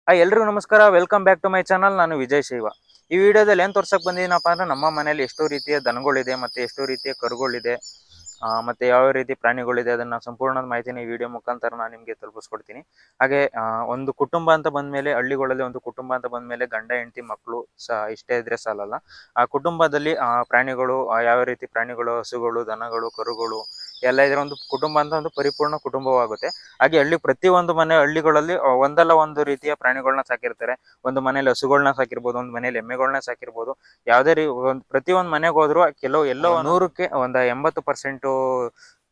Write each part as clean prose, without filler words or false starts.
ಎಲ್ರಿಗೂ ನಮಸ್ಕಾರ. Welcome back to my channel. ನಾನು ವಿಜಯ್ ಶೈವ. ಈ ವಿಡಿಯೋದಲ್ಲಿ ಏನು ತೋರ್ಸಕ್ ಬಂದಿದ್ದೀನಪ್ಪ ಅಂದ್ರೆ ನಮ್ಮ ಮನೇಲಿ ಎಷ್ಟೋ ರೀತಿಯ ದನಗಳಿದೆ ಮತ್ತೆ ಎಷ್ಟೋ ರೀತಿಯ ಕರುಗಳಿದೆ, ಮತ್ತೆ ಯಾವ ರೀತಿ ಪ್ರಾಣಿಗಳಿದೆ ಅದನ್ನ ಸಂಪೂರ್ಣ ಮಾಹಿತಿನ ಈ ವಿಡಿಯೋ ಮುಖಾಂತರ ನಾನು ನಿಮಗೆ ತಲುಪಿಸ್ಕೊಡ್ತೀನಿ. ಹಾಗೆ ಒಂದು ಕುಟುಂಬ ಅಂತ ಬಂದ್ಮೇಲೆ, ಹಳ್ಳಿಗಳಲ್ಲಿ ಒಂದು ಕುಟುಂಬ ಅಂತ ಬಂದ್ಮೇಲೆ ಗಂಡ ಹೆಂಡತಿ ಮಕ್ಕಳು ಇಷ್ಟೇ ಇದ್ರೆ ಸಾಲಲ್ಲ. ಆ ಕುಟುಂಬದಲ್ಲಿ ಪ್ರಾಣಿಗಳು, ಯಾವ ರೀತಿ ಪ್ರಾಣಿಗಳು, ಹಸುಗಳು, ದನಗಳು, ಕರುಗಳು ಎಲ್ಲ ಇದ್ರೆ ಒಂದು ಕುಟುಂಬ ಅಂತ ಒಂದು ಪರಿಪೂರ್ಣ ಕುಟುಂಬವಾಗುತ್ತೆ. ಹಾಗೆ ಪ್ರತಿಯೊಂದು ಹಳ್ಳಿಗಳಲ್ಲಿ ಒಂದಲ್ಲ ಒಂದು ರೀತಿಯ ಪ್ರಾಣಿಗಳನ್ನ ಸಾಕಿರ್ತಾರೆ. ಒಂದು ಮನೇಲಿ ಹಸುಗಳನ್ನ ಸಾಕಿರ್ಬೋದು, ಒಂದು ಮನೇಲಿ ಎಮ್ಮೆಗಳನ್ನ ಸಾಕಿರ್ಬೋದು. ಯಾವುದೇ ಪ್ರತಿಯೊಂದು ಮನೆಗೆ ಹೋದ್ರು ಎಲ್ಲೋ 100ಕ್ಕೆ ಒಂದು 80%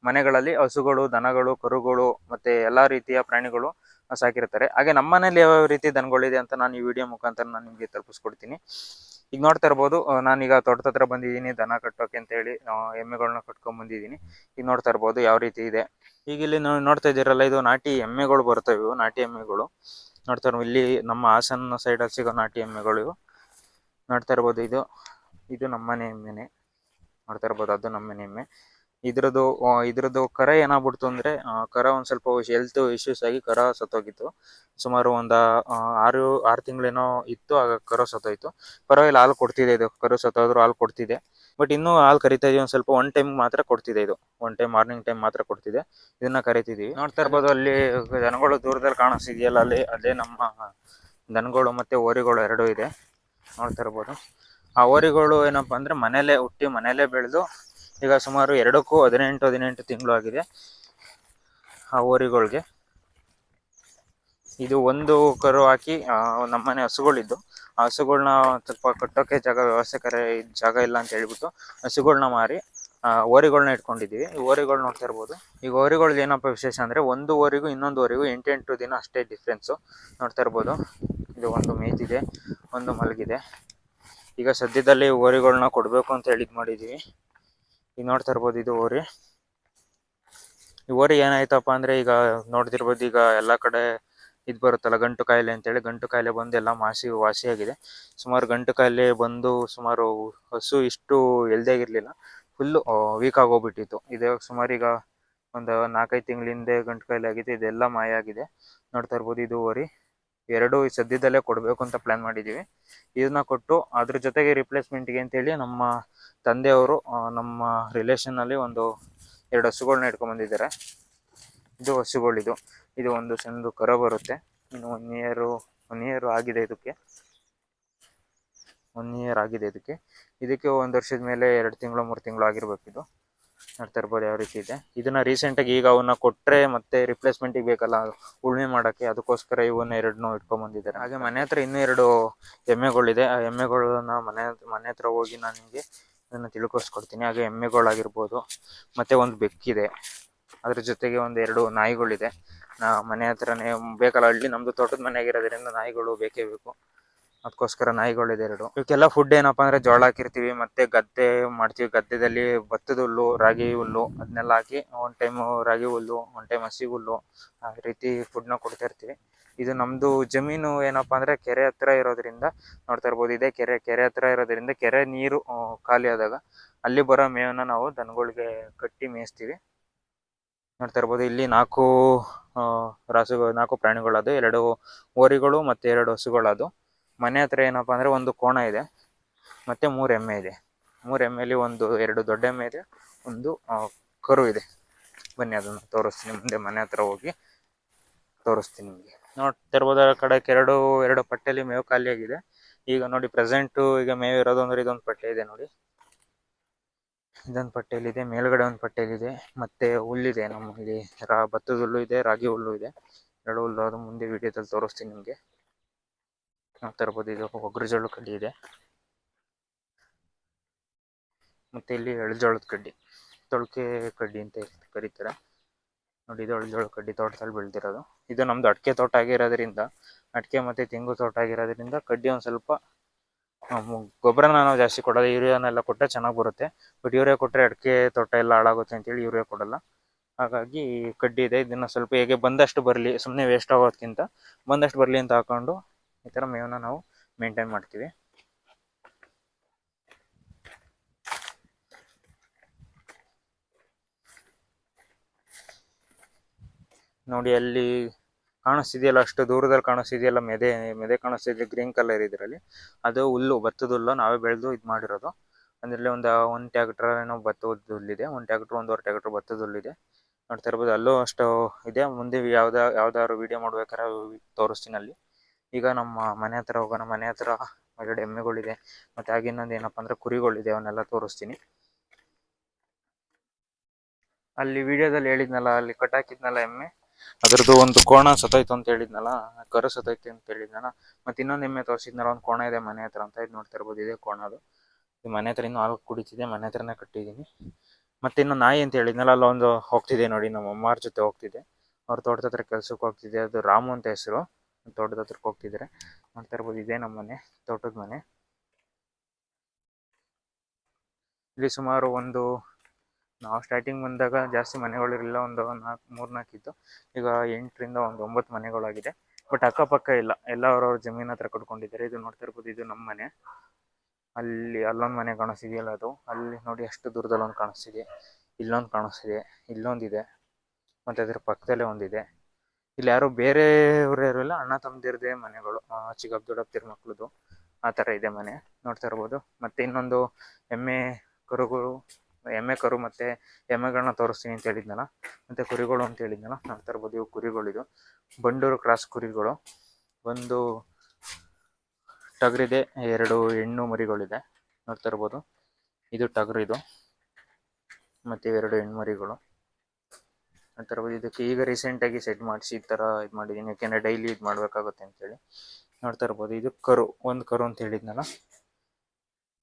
ಮನೆಗಳಲ್ಲಿ ಹಸುಗಳು, ದನಗಳು, ಕರುಗಳು ಮತ್ತೆ ಎಲ್ಲಾ ರೀತಿಯ ಪ್ರಾಣಿಗಳು ಸಾಕಿರ್ತಾರೆ. ಹಾಗೆ ನಮ್ಮ ಮನೇಲಿ ಯಾವ ರೀತಿ ದನಗಳಿದೆ ಅಂತ ನಾನು ಈ ವಿಡಿಯೋ ಮುಖಾಂತರ ನಾನು ನಿಮ್ಗೆ ತಲುಪಿಸ್ಕೊಡ್ತೀನಿ. ಈಗ ನೋಡ್ತಾ ಇರ್ಬೋದು, ನಾನೀಗ ತೋಟದ ಹತ್ರ ಬಂದಿದ್ದೀನಿ ದನ ಕಟ್ಟೋಕೆ ಅಂತ ಹೇಳಿ ಎಮ್ಮೆಗಳನ್ನ ಕಟ್ಕೊಂಡ್ ಬಂದಿದ್ದೀನಿ. ಈಗ ನೋಡ್ತಾ ಇರ್ಬೋದು ಯಾವ ರೀತಿ ಇದೆ. ಈಗ ಇಲ್ಲಿ ನೋಡ್ತಾ ಇದ್ದೀರಲ್ಲ, ಇದು ನಾಟಿ ಎಮ್ಮೆಗಳು ಬರ್ತವೆ. ಇವು ನಾಟಿ ಎಮ್ಮೆಗಳು ನೋಡ್ತಾ ಇರ್ಬೋದು. ಇಲ್ಲಿ ನಮ್ಮ ಹಾಸನ ಸೈಡಲ್ಲಿ ಸಿಗೋ ನಾಟಿ ಎಮ್ಮೆಗಳು ಇವು. ನೋಡ್ತಾ ಇರ್ಬೋದು, ಇದು ನಮ್ಮನೆ ಎಮ್ಮೆನೆ. ನೋಡ್ತಾ ಇರ್ಬೋದು, ಅದು ನಮ್ಮನೆ ಎಮ್ಮೆ. ಇದ್ರದ್ದು ಕರ ಏನಾಗ್ಬಿಡ್ತು ಅಂದ್ರೆ, ಕರ ಒಂದ್ ಸ್ವಲ್ಪ ಹೆಲ್ತ್ ಇಶ್ಯೂಸ್ ಆಗಿ ಕರ ಸತ್ತೋಗಿತ್ತು. ಸುಮಾರು ಒಂದು 6 ತಿಂಗಳೇನೋ ಇತ್ತು. ಆಗ ಕರು ಸತ್ತೋಯ್ತು. ಪರವಾಗಿಲ್ಲ, ಹಾಲು ಕೊಡ್ತಿದೆ. ಇದು ಕರು ಸತ್ತೋದ್ರು ಹಾಲು ಕೊಡ್ತಿದೆ. ಬಟ್ ಇನ್ನೂ ಹಾಲು ಕರಿತಾ ಇದೀವಿ. ಒಂದ್ ಸ್ವಲ್ಪ ಒನ್ ಟೈಮ್ ಮಾತ್ರ ಕೊಡ್ತಿದೆ. ಇದು ಒನ್ ಟೈಮ್ ಮಾರ್ನಿಂಗ್ ಟೈಮ್ ಮಾತ್ರ ಕೊಡ್ತಿದೆ. ಇದನ್ನ ಕರಿತಿದೀವಿ. ನೋಡ್ತಾ ಇರ್ಬೋದು, ಅಲ್ಲಿ ದನಗಳು ದೂರದಲ್ಲಿ ಕಾಣಿಸ್ತಿದೆಯಲ್ಲ, ಅಲ್ಲೇ ನಮ್ಮ ದನಗಳು ಮತ್ತೆ ಹೋರಿಗಳು ಎರಡೂ ಇದೆ. ನೋಡ್ತಾ ಇರ್ಬೋದು, ಆ ಹೋರಿಗಳು ಏನಪ್ಪಾ ಅಂದ್ರೆ ಮನೇಲೆ ಹುಟ್ಟಿ ಮನೇಲೆ ಬೆಳೆದು ಈಗ ಸುಮಾರು 18 ತಿಂಗಳು ಆಗಿದೆ ಆ ಹೋರಿಗಳಿಗೆ. ಇದು ಒಂದು ಕರು ಹಾಕಿ ನಮ್ಮನೆ ಹಸುಗಳಿದ್ದು, ಆ ಹಸುಗಳನ್ನ ಸ್ವಲ್ಪ ಕಟ್ಟೋಕೆ ವ್ಯವಸ್ಥೆ ಜಾಗ ಇಲ್ಲ ಅಂತ ಹೇಳ್ಬಿಟ್ಟು ಹಸುಗಳನ್ನ ಮಾರಿ ಹೋರಿಗಳನ್ನ ಇಟ್ಕೊಂಡಿದೀವಿ. ಈ ಹೋರಿಗಳು ನೋಡ್ತಾ ಇರ್ಬೋದು. ಈಗ ಹೋರಿಗಳ್ದು ಏನಪ್ಪ ವಿಶೇಷ ಅಂದ್ರೆ, ಒಂದು ಹೋರಿಗೂ ಇನ್ನೊಂದು ಹೋರಿಗೂ 8 ದಿನ ಅಷ್ಟೇ ಡಿಫ್ರೆನ್ಸು. ನೋಡ್ತಾ ಇರ್ಬೋದು, ಇದು ಒಂದು ಮೇಯ್ತಿದೆ, ಒಂದು ಮಲಗಿದೆ. ಈಗ ಸದ್ಯದಲ್ಲಿ ಹೋರಿಗಳನ್ನ ಕೊಡ್ಬೇಕು ಅಂತ ಹೇಳಿ ಮಾಡಿದೀವಿ. ಈಗ ನೋಡ್ತಾ ಇರ್ಬೋದು, ಇದು ಹೋರಿ. ಈ ಹೋರಿ ಏನಾಯ್ತಪ್ಪ ಅಂದ್ರೆ, ಈಗ ನೋಡ್ತಿರ್ಬೋದು, ಈಗ ಎಲ್ಲಾ ಕಡೆ ಇದು ಬರುತ್ತಲ್ಲ ಗಂಟು ಕಾಯಿಲೆ ಅಂತೇಳಿ. ಗಂಟು ಕಾಯಿಲೆ ಬಂದು ಎಲ್ಲ ವಾಸಿಯಾಗಿದೆ. ಸುಮಾರು ಗಂಟು ಕಾಯಿಲೆ ಬಂದು ಸುಮಾರು ಹಸು ಇಷ್ಟು ಎಲ್ದಾಗಿರ್ಲಿಲ್ಲ, ಫುಲ್ಲು ವೀಕ್ ಆಗೋಗ್ಬಿಟ್ಟಿತ್ತು. ಇದು ಸುಮಾರು ಈಗ ಒಂದು 4-5 ತಿಂಗಳ ಹಿಂದೆ ಗಂಟು ಕಾಯಿಲೆ ಆಗಿದೆ. ಇದೆಲ್ಲ ಮಾಯ ಆಗಿದೆ. ನೋಡ್ತಾ ಇರ್ಬೋದು, ಇದು ಹೋರಿ. ಎರಡು ಸದ್ಯದಲ್ಲೇ ಕೊಡ್ಬೇಕು ಅಂತ ಪ್ಲಾನ್ ಮಾಡಿದೀವಿ. ಇದನ್ನ ಕೊಟ್ಟು ಅದ್ರ ಜೊತೆಗೆ ರಿಪ್ಲೇಸ್ಮೆಂಟ್ಗೆ ಅಂತೇಳಿ ನಮ್ಮ ತಂದೆಯವರು ನಮ್ಮ ರಿಲೇಷನ್ ಅಲ್ಲಿ ಒಂದು 2 ಹಸುಗಳನ್ನ ಇಟ್ಕೊಂಡ್ ಬಂದಿದ್ದಾರೆ. ಇದು ಹಸುಗಳಿದು. ಇದು ಒಂದು ಸಣ್ಣ ಕರು ಬರುತ್ತೆ. ಇನ್ನು 1 ಇಯರ್ ಆಗಿದೆ. ಇದಕ್ಕೆ 1 ಇಯರ್ ಆಗಿದೆ. ಇದಕ್ಕೆ 1 ವರ್ಷದ ಮೇಲೆ 2 ತಿಂಗಳು 3 ತಿಂಗಳು ಆಗಿರ್ಬೇಕು. ಇದು ನೋಡ್ತಾ ಇರ್ಬೋದು ಯಾವ ರೀತಿ ಇದೆ. ಇದನ್ನ ರೀಸೆಂಟ್ ಆಗಿ ಈಗ ಅವನ್ನ ಕೊಟ್ರೆ ಮತ್ತೆ ರಿಪ್ಲೇಸ್ಮೆಂಟಿಗೆ ಬೇಕಲ್ಲ ಉಳ್ಮೆ ಮಾಡಕ್ಕೆ, ಅದಕ್ಕೋಸ್ಕರ ಇವನ್ನ 2 ಇಟ್ಕೊಂಡ್ ಬಂದಿದ್ದಾರೆ. ಹಾಗೆ ಮನೆ ಹತ್ರ ಇನ್ನೂ 2 ಎಮ್ಮೆಗಳಿದೆ. ಆ ಎಮ್ಮೆಗಳನ್ನ ಮನೆ ಹತ್ರ ಹೋಗಿ ನಾನು ನಿಮಗೆ ಅದನ್ನ ತಿಳ್ಕೊಸ್ಕೊಡ್ತೀನಿ. ಹಾಗೆ ಎಮ್ಮೆಗಳಾಗಿರ್ಬೋದು, ಮತ್ತೆ ಒಂದು ಬೆಕ್ಕಿದೆ. ಅದ್ರ ಜೊತೆಗೆ 2 ನಾಯಿಗಳಿದೆ. ಮನೆ ಹತ್ರನೇ ಬೇಕಲ್ಲ, ಹಳ್ಳಿ ನಮ್ದು ತೋಟದ ಮನೆ ಆಗಿರೋದ್ರಿಂದ ನಾಯಿಗಳು ಬೇಕೇ ಬೇಕು. ಅದಕ್ಕೋಸ್ಕರ ನಾಯಿಗಳಿದೆ 2. ಇವಕ್ಕೆಲ್ಲ ಫುಡ್ ಏನಪ್ಪಾ ಅಂದ್ರೆ ಜೋಳ ಹಾಕಿರ್ತೀವಿ, ಮತ್ತೆ ಗದ್ದೆ ಮಾಡ್ತೀವಿ. ಗದ್ದೆದಲ್ಲಿ ಭತ್ತದ ಹುಲ್ಲು, ರಾಗಿ ಹುಲ್ಲು ಅದನ್ನೆಲ್ಲ ಹಾಕಿ ಒಂದ್ ಟೈಮ್ ರಾಗಿ ಹುಲ್ಲು, ಒಂದ್ ಟೈಮ್ ಹಸಿ ಹುಲ್ಲು, ಆ ರೀತಿ ಫುಡ್ನ ಕೊಡ್ತಾ ಇರ್ತೀವಿ. ಇದು ನಮ್ದು ಜಮೀನು ಏನಪ್ಪಾ ಅಂದ್ರೆ ಕೆರೆ ಹತ್ರ ಇರೋದ್ರಿಂದ, ನೋಡ್ತಾ ಇರ್ಬೋದು, ಇದೆ ಕೆರೆ ಹತ್ರ ಇರೋದ್ರಿಂದ ಕೆರೆ ನೀರು ಖಾಲಿ ಆದಾಗ ಅಲ್ಲಿ ಬರೋ ಮೇವನ್ನ ನಾವು ದನಗಳಿಗೆ ಕಟ್ಟಿ ಮೇಯಿಸ್ತೀವಿ. ನೋಡ್ತಾ ಇರ್ಬೋದು, ಇಲ್ಲಿ 4 ಪ್ರಾಣಿಗಳದು, 2 ಹೋರಿಗಳು ಮತ್ತೆ 2 ಹಸುಗಳದು. ಮನೆ ಹತ್ರ ಏನಪ್ಪಾ ಅಂದ್ರೆ ಒಂದು ಕೋಣ ಇದೆ, ಮತ್ತೆ 3 ಎಮ್ಮೆ ಇದೆ. 3 ಎಮ್ಮೆಲಿ 2 ದೊಡ್ಡ ಎಮ್ಮೆ ಇದೆ, ಒಂದು ಕರು ಇದೆ. ಬನ್ನಿ ಅದನ್ನ ತೋರಿಸ್ತೀನಿ. ಮುಂದೆ ಮನೆ ಹತ್ರ ಹೋಗಿ ತೋರಿಸ್ತೀನಿ ನಿಮಗೆ. ನೋಡ್ತಾ ಇರ್ಬೋದು, ಆ ಕಡೆ ಎರಡು ಪಟ್ಟೆಲಿ ಮೇವು ಖಾಲಿ ಆಗಿದೆ. ಈಗ ನೋಡಿ ಪ್ರೆಸೆಂಟ್ ಈಗ ಮೇವು ಇರೋದು ಅಂದ್ರೆ ಇದೊಂದು ಪಟ್ಟೆ ಇದೆ ನೋಡಿ. ಇದೊಂದು ಪಟ್ಟೆಯಲ್ಲಿದೆ, ಮೇಲ್ಗಡೆ ಒಂದು ಪಟ್ಟೆಯಲ್ಲಿದೆ, ಮತ್ತೆ ಹುಲ್ಲಿದೆ. ನಮ್ಮಲ್ಲಿ ಭತ್ತದ ಹುಲ್ಲು ಇದೆ, ರಾಗಿ ಹುಲ್ಲು ಇದೆ, 2 ಹುಲ್ಲು. ಅದು ಮುಂದೆ ವಿಡಿಯೋದಲ್ಲಿ ತೋರಿಸ್ತೀನಿ ನಿಮಗೆ. ನೋಡ್ತಾ ಇರ್ಬೋದು, ಇದು ಒಗ್ರು ಜೋಳದ ಕಡ್ಡಿ ಇದೆ, ಮತ್ತೆ ಇಲ್ಲಿ ಎಳ್ಜೋಳದ ಕಡ್ಡಿ, ತೊಳಕೆ ಕಡ್ಡಿ ಅಂತ ಕರೀತಾರೆ ನೋಡಿ. ಇದು ಎಳ್ಜೋಳದ ಕಡ್ಡಿ ತೋಟದಲ್ಲಿ ಬೆಳೆದಿರೋದು. ಇದು ನಮ್ದು ಅಡಿಕೆ ತೋಟ ಆಗಿರೋದ್ರಿಂದ, ಅಡಿಕೆ ಮತ್ತೆ ತೆಂಗು ತೋಟ ಆಗಿರೋದ್ರಿಂದ ಕಡ್ಡಿ ಒಂದ್ ಸ್ವಲ್ಪ ಗೊಬ್ಬರನ ನಾವು ಜಾಸ್ತಿ ಕೊಡೋದು. ಯೂರಿಯಾನೆಲ್ಲ ಕೊಟ್ಟರೆ ಚೆನ್ನಾಗಿ ಬರುತ್ತೆ. ಬಟ್ ಯೂರಿಯಾ ಕೊಟ್ಟರೆ ಅಡಿಕೆ ತೋಟ ಎಲ್ಲ ಹಾಳಾಗುತ್ತೆ ಅಂತೇಳಿ ಯೂರಿಯಾ ಕೊಡಲ್ಲ. ಹಾಗಾಗಿ ಕಡ್ಡಿ ಇದೆ. ಇದನ್ನ ಸ್ವಲ್ಪ ಹೇಗೆ ಬಂದಷ್ಟು ಬರಲಿ, ಸುಮ್ಮನೆ ವೇಸ್ಟ್ ಆಗೋದಕ್ಕಿಂತ ಬಂದಷ್ಟು ಬರಲಿ ಅಂತ ಹಾಕೊಂಡು ಈ ಥರ ಮೇವನ್ನ ನಾವು ಮೇಂಟೈನ್ ಮಾಡ್ತೀವಿ. ನೋಡಿ ಅಲ್ಲಿ ಕಾಣಿಸ್ತಿದೆಯಲ್ಲ, ಅಷ್ಟು ದೂರದಲ್ಲಿ ಕಾಣಿಸ್ತಿದೆಯಲ್ಲ, ಮೆದೆ ಮೆದೆ ಕಾಣಿಸ್ತಿದೆ ಗ್ರೀನ್ ಕಲರ್ ಇದರಲ್ಲಿ, ಅದು ಹುಲ್ಲು, ಭತ್ತದ ಹುಲ್ಲು ನಾವೇ ಬೆಳೆದು ಇದು ಮಾಡಿರೋದು. ಅದರಲ್ಲಿ ಒಂದು ಟ್ಯಾಕ್ಟರ್ ಏನೋ ಭತ್ತದ ಹುಲ್ಲಿದೆ, ಒಂದು ಟ್ಯಾಕ್ಟರ್ 1.5 ಟ್ಯಾಕ್ಟರ್ ಭತ್ತದ ಹುಲ್ಲಿದೆ. ನೋಡ್ತಾ ಇರ್ಬೋದು, ಅಲ್ಲೂ ಅಷ್ಟು ಇದೆ. ಮುಂದೆ ಯಾವ್ದಾದ್ರು ವಿಡಿಯೋ ಮಾಡ್ಬೇಕಾದ್ರೆ ತೋರಿಸ್ತೀನಿ ಅಲ್ಲಿ. ಈಗ ನಮ್ಮ ಮನೆ ಹತ್ರ ಹೋಗೋಣ. ಮನೆ ಹತ್ರ 2 ಎಮ್ಮೆಗಳಿದೆ, ಮತ್ತೆ ಹಾಗೆ ಇನ್ನೊಂದು ಏನಪ್ಪ ಅಂದ್ರೆ ಕುರಿಗಳಿದೆ, ಅವನ್ನೆಲ್ಲ ತೋರಿಸ್ತೀನಿ. ಅಲ್ಲಿ ವಿಡಿಯೋದಲ್ಲಿ ಹೇಳಿದ್ನಲ್ಲ, ಅಲ್ಲಿ ಕಟ್ಟಾಕಿದ್ನಲ್ಲ ಎಮ್ಮೆ, ಅದ್ರದ್ದು ಒಂದು ಕೋಣ ಸತ್ತೋಯ್ತು ಅಂತ ಹೇಳಿದ್ನಲ್ಲ, ಕರು ಸತ್ತೋಯ್ತು ಅಂತ ಹೇಳಿದ್ನಲ್ಲ. ಮತ್ತೆ ಇನ್ನೊಂದು ಎಮ್ಮೆ ತೋರಿಸಿದ್ನಲ್ಲ, ಒಂದು ಕೋಣ ಇದೆ ಮನೆ ಹತ್ರ ಅಂತ. ಇದು ನೋಡ್ತಾ ಇರ್ಬೋದು, ಇದೆ ಕೋಣ. ಅದು ಮನೆ ಹತ್ರ ಇನ್ನೂ ಹಾಲು ಕುಡಿತಿದೆ, ಮನೆ ಹತ್ರನೇ ಕಟ್ಟಿದ್ದೀನಿ. ಮತ್ತೆ ಇನ್ನು ನಾಯಿ ಅಂತ ಹೇಳಿದ್ನಲ್ಲ, ಅಲ್ಲೊಂದು ಹೋಗ್ತಿದೆ ನೋಡಿ, ನಮ್ಮ ಅಮ್ಮಾರ ಜೊತೆ ಹೋಗ್ತಿದೆ. ಅವ್ರ ತೋಟದ ಹತ್ರ ಕೆಲ್ಸಕ್ಕೆ ಹೋಗ್ತಿದೆ, ಅದು ರಾಮು ಅಂತ ಹೆಸರು. ತೋಟದ ಹತ್ರಕ್ಕೆ ಹೋಗ್ತಿದ್ರೆ ನೋಡ್ತಾ ಇರ್ಬೋದು, ಇದೇ ನಮ್ಮ ಮನೆ, ತೋಟದ ಮನೆ. ಇಲ್ಲಿ ಸುಮಾರು ನಾವು ಸ್ಟಾರ್ಟಿಂಗ್ ಬಂದಾಗ ಜಾಸ್ತಿ ಮನೆಗಳಿರಲಿಲ್ಲ, ಒಂದು 3-4 ಇತ್ತು. ಈಗ 8ರಿಂದ 9 ಮನೆಗಳಾಗಿದೆ. ಬಟ್ ಅಕ್ಕಪಕ್ಕ ಇಲ್ಲ, ಎಲ್ಲ ಅವ್ರವ್ರ ಜಮೀನ್ ಹತ್ರ ಕಟ್ಕೊಂಡಿದ್ದಾರೆ. ಇದು ನೋಡ್ತಾ ಇರ್ಬೋದು, ಇದು ನಮ್ಮ ಮನೆ. ಅಲ್ಲೊಂದು ಮನೆ ಕಾಣಿಸ್ತಿದೆಯಲ್ಲ, ಅದು ಅಲ್ಲಿ ನೋಡಿ, ಅಷ್ಟು ದೂರದಲ್ಲಿ ಒಂದು ಕಾಣಿಸ್ತಿದೆ. ಇಲ್ಲೊಂದು ಕಾಣಿಸ್ತಿದೆ, ಇಲ್ಲೊಂದಿದೆ, ಮತ್ತೆ ಅದ್ರ ಪಕ್ಕದಲ್ಲೇ ಒಂದಿದೆ. ಇಲ್ಲಿ ಯಾರು ಬೇರೆಯವ್ರು ಯಾರು ಇಲ್ಲ, ಅಣ್ಣ ತಮ್ಮದಿರದೇ ಮನೆಗಳು, ಚಿಕ್ಕಪ್ಪ ದೊಡ್ಡಪ್ಪರ ಮಕ್ಳದು, ಆ ಥರ ಇದೆ ಮನೆ. ನೋಡ್ತಾ ಇರ್ಬೋದು. ಮತ್ತೆ ಇನ್ನೊಂದು ಎಮ್ಮೆ ಕರು ಮತ್ತೆ ಎಮ್ಮೆಗಳನ್ನ ತೋರಿಸ್ತೀನಿ ಅಂತ ಹೇಳಿದ್ನಲ್ಲ, ಮತ್ತೆ ಕುರಿಗಳು ಅಂತ ಹೇಳಿದ್ನಲ್ಲ. ನೋಡ್ತಾ ಇರ್ಬೋದು, ಇವು ಕುರಿಗಳಿದು ಬಂಡೂರು ಕ್ರಾಸ್ ಕುರಿಗಳು. ಒಂದು ಟಗರಿದೆ, 2 ಹೆಣ್ಣು ಮರಿಗಳಿದೆ. ನೋಡ್ತಾ ಇರ್ಬೋದು, ಇದು ಟಗರಿದು, ಮತ್ತೆ 2 ಹೆಣ್ಣು ಮರಿಗಳು. ನೋಡ್ತಾ ಇರ್ಬೋದು, ಇದಕ್ಕೆ ಈಗ ರೀಸೆಂಟಾಗಿ ಸೆಟ್ ಮಾಡಿಸಿ ಈ ಥರ ಇದು ಮಾಡಿದ್ದೀನಿ, ಯಾಕೆಂದರೆ ಡೈಲಿ ಇದು ಮಾಡಬೇಕಾಗುತ್ತೆ ಅಂತೇಳಿ. ನೋಡ್ತಾ ಇರ್ಬೋದು, ಇದು ಒಂದು ಕರು ಅಂತ ಹೇಳಿದ್ನಲ್ಲ.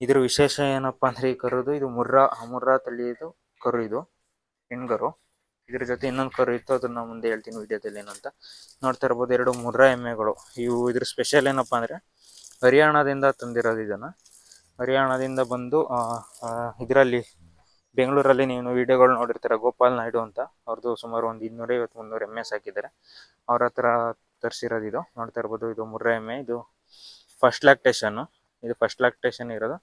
ಇದ್ರ ವಿಶೇಷ ಏನಪ್ಪ ಅಂದರೆ, ಈ ಕರುದು ಇದು ಮುರ್ರಾ ತಳಿದು ಕರು, ಇದು ಹೆಣ್ಗರು. ಇದ್ರ ಜೊತೆ ಇನ್ನೊಂದು ಕರು ಇತ್ತು, ಅದನ್ನ ಮುಂದೆ ಹೇಳ್ತೀನಿ ವಿಡಿಯೋದಲ್ಲಿ ಏನಂತ. ನೋಡ್ತಾ ಇರ್ಬೋದು, 2 ಮುರ್ರಾ ಎಮ್ಮೆಗಳು. ಇದ್ರ ಸ್ಪೆಷಲ್ ಏನಪ್ಪ ಅಂದರೆ, ಹರಿಯಾಣದಿಂದ ತಂದಿರೋದು ಇದನ್ನು. ಹರಿಯಾಣದಿಂದ ಬಂದು ಇದರಲ್ಲಿ ಬೆಂಗಳೂರಲ್ಲಿ ನೀವು ವಿಡಿಯೋಗಳು ನೋಡಿರ್ತೀರ, ಗೋಪಾಲ್ ನಾಯ್ಡು ಅಂತ. ಅವ್ರದ್ದು ಸುಮಾರು ಒಂದು 250-300 ಎಮ್ಮೆ ಸಾಕಿದ್ದಾರೆ. ಅವ್ರ ಹತ್ರ ತರಿಸಿರೋದು ಇದು. ನೋಡ್ತಾ ಇರ್ಬೋದು, ಇದು ಮುರ್ರಾ ಎಮ್ಮೆ. ಇದು ಫಸ್ಟ್ ಲ್ಯಾಕ್ಟೇಷನ್ ಇರೋದು.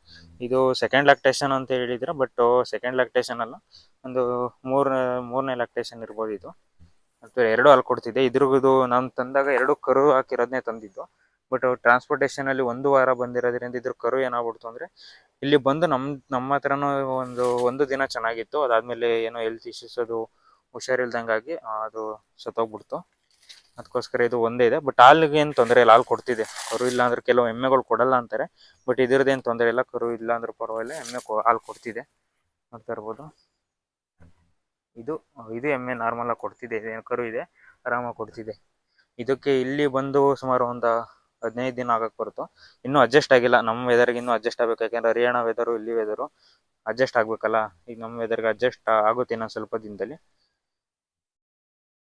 ಇದು ಸೆಕೆಂಡ್ ಲ್ಯಾಕ್ಟೇಷನ್ ಅಂತ ಹೇಳಿದ್ರೆ, ಬಟ್ ಸೆಕೆಂಡ್ ಲ್ಯಾಕ್ಟೇಷನ್ ಅಲ್ಲ, ಒಂದು ಮೂರನೇ ಲ್ಯಾಕ್ಟೇಷನ್ ಇರ್ಬೋದು ಇದು. ಮತ್ತು 2 ಹಾಲು ಕೊಡ್ತಿದೆ. ಇದ್ರದ್ದು ನಾನು ತಂದಾಗ 2 ಕರು ಹಾಕಿರೋದನ್ನೇ ತಂದಿದ್ದು. ಬಟ್ ಟ್ರಾನ್ಸ್ಪೋರ್ಟೇಷನಲ್ಲಿ 1 ವಾರ ಬಂದಿರೋದ್ರಿಂದ ಇದ್ರ ಕರು ಏನಾಗ್ಬಿಡ್ತು ಅಂದರೆ, ಇಲ್ಲಿ ಬಂದು ನಮ್ಮ ಹತ್ರನೂ ಒಂದು ದಿನ ಚೆನ್ನಾಗಿತ್ತು. ಅದಾದಮೇಲೆ ಏನೋ ಹೆಲ್ತ್ ಇಶ್ಯೂಸ್, ಅದು ಹುಷಾರಿಲ್ದಂಗಾಗಿ ಅದು ಸತ್ತೋಗ್ಬಿಡ್ತು. ಅದಕ್ಕೋಸ್ಕರ ಇದು ಒಂದೇ ಇದೆ. ಬಟ್ ಹಾಲಿಗೆ ಏನು ತೊಂದರೆ ಇಲ್ಲ, ಹಾಲು ಕೊಡ್ತಿದೆ. ಕರು ಇಲ್ಲ ಅಂದ್ರೆ ಕೆಲವು ಎಮ್ಮೆಗಳು ಕೊಡಲ್ಲ ಅಂತಾರೆ, ಬಟ್ ಇದ್ರದ್ದೇನು ತೊಂದರೆ ಇಲ್ಲ. ಕರು ಇಲ್ಲ ಅಂದ್ರೆ ಪರವಾಗಿಲ್ಲ, ಎಮ್ಮೆ ಹಾಲು ಕೊಡ್ತಿದೆ. ನೋಡ್ತಾ ಇರ್ಬೋದು, ಇದು ಎಮ್ಮೆ ನಾರ್ಮಲಾಗಿ ಕೊಡ್ತಿದೆ. ಕರು ಇದೆ, ಆರಾಮಾಗಿ ಕೊಡ್ತಿದೆ. ಇದಕ್ಕೆ ಇಲ್ಲಿ ಬಂದು ಸುಮಾರು ಒಂದು 15 ದಿನ ಆಗಕ್ಕೆ ಬರುತ್ತೋ. ಇನ್ನೂ ಅಡ್ಜಸ್ಟ್ ಆಗಿಲ್ಲ, ನಮ್ಮ ವೆದರ್ಗೆ ಇನ್ನೂ ಅಡ್ಜಸ್ಟ್ ಆಗಬೇಕು. ಯಾಕೆಂದರೆ ಹರಿಯಾಣ ವೆದರು ಇಲ್ಲಿ ವೆದರು ಅಡ್ಜಸ್ಟ್ ಆಗಬೇಕಲ್ಲ. ಈಗ ನಮ್ಮ ವೆದರ್ಗೆ ಅಡ್ಜಸ್ಟ್ ಆಗುತ್ತೆ ಇನ್ನೊಂದು ಸ್ವಲ್ಪ ದಿನದಲ್ಲಿ.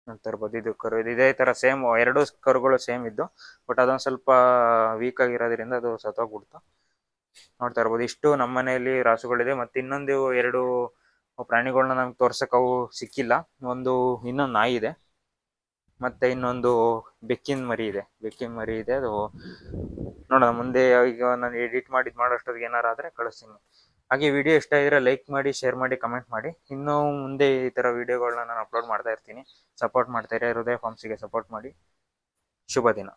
ನೋಡ್ತಾ ಇರ್ಬೋದು, ಇದು ಕರು ಇದೇ ಥರ ಸೇಮ್ 2 ಕರುಗಳು ಸೇಮ್ ಇದ್ದು, ಬಟ್ ಅದೊಂದು ಸ್ವಲ್ಪ ವೀಕ್ ಆಗಿರೋದ್ರಿಂದ ಅದು ಸತ್ತೋಗ್ಬಿಡ್ತು. ನೋಡ್ತಾ ಇರ್ಬೋದು, ಇಷ್ಟು ನಮ್ಮ ಮನೆಯಲ್ಲಿ ರಾಸುಗಳಿದೆ. ಮತ್ತು ಇನ್ನೊಂದು 2 ಪ್ರಾಣಿಗಳನ್ನ ನಮ್ಗೆ ತೋರ್ಸಕ್ಕೆ ಅವು ಸಿಕ್ಕಿಲ್ಲ. ಇನ್ನೊಂದು ನಾಯಿ ಇದೆ, ಮತ್ತು ಇನ್ನೊಂದು ಬೆಕ್ಕಿನ ಮರಿ ಇದೆ. ಅದು ನೋಡೋಣ ಮುಂದೆ, ಈಗ ನಾನು ಎಡಿಟ್ ಮಾಡೋಷ್ಟೊತ್ತಿಗೆ ಏನಾರು ಆದರೆ ಕಳಿಸ್ತೀನಿ. ಹಾಗೆ ವಿಡಿಯೋ ಇಷ್ಟ ಆಗಿದ್ರೆ ಲೈಕ್ ಮಾಡಿ, ಶೇರ್ ಮಾಡಿ, ಕಮೆಂಟ್ ಮಾಡಿ. ಇನ್ನೂ ಮುಂದೆ ಈ ಥರ ವಿಡಿಯೋಗಳನ್ನ ನಾನು ಅಪ್ಲೋಡ್ ಮಾಡ್ತಾ ಇರ್ತೀನಿ. ಸಪೋರ್ಟ್ ಮಾಡ್ತಾ ಇರಿ. ಹೃದಯ ಫಾರ್ಮ್ಸಿಗೆ ಸಪೋರ್ಟ್ ಮಾಡಿ. ಶುಭ ದಿನ.